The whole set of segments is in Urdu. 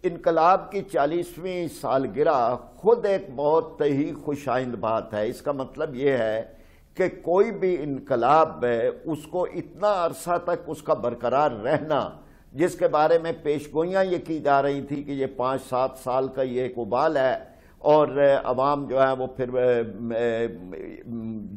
انقلاب کی 40ویں سالگرہ خود ایک بہت ہی خوش آئند بات ہے۔ اس کا مطلب یہ ہے کہ کوئی بھی انقلاب ہے اس کو اتنا عرصہ تک اس کا برقرار رہنا، جس کے بارے میں پیشگوئیاں یہ کی جا رہی تھی کہ یہ 5-7 سال کا یہ ایک ابال ہے اور عوام جو ہے وہ پھر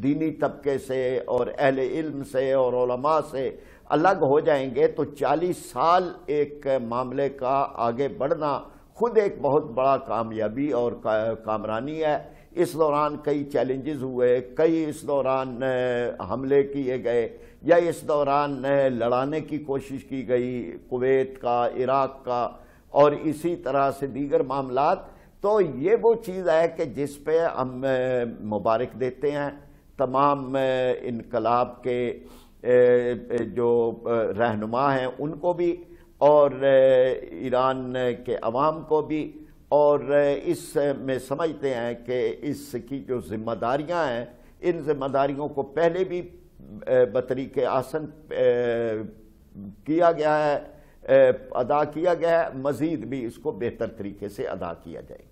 دینی طبقے سے اور اہل علم سے اور علماء سے الگ ہو جائیں گے، تو 40 سال ایک معاملے کا آگے بڑھنا خود ایک بہت بڑا کامیابی اور کامرانی ہے۔ اس دوران کئی چیلنجز ہوئے، کئی اس دوران حملے کیے گئے یا اس دوران لڑانے کی کوشش کی گئی، کویت کا، عراق کا اور اسی طرح سے دیگر معاملات۔ تو یہ وہ چیز ہے کہ جس پہ ہم مبارک دیتے ہیں تمام انقلاب کے جو رہنما ہیں ان کو بھی، اور ایران کے عوام کو بھی، اور اس میں سمجھتے ہیں کہ اس کی جو ذمہ داریاں ہیں ان ذمہ داریوں کو پہلے بھی بطریق احسن کیا گیا ہے، ادا کیا گیا ہے، مزید بھی اس کو بہتر طریقے سے ادا کیا جائے۔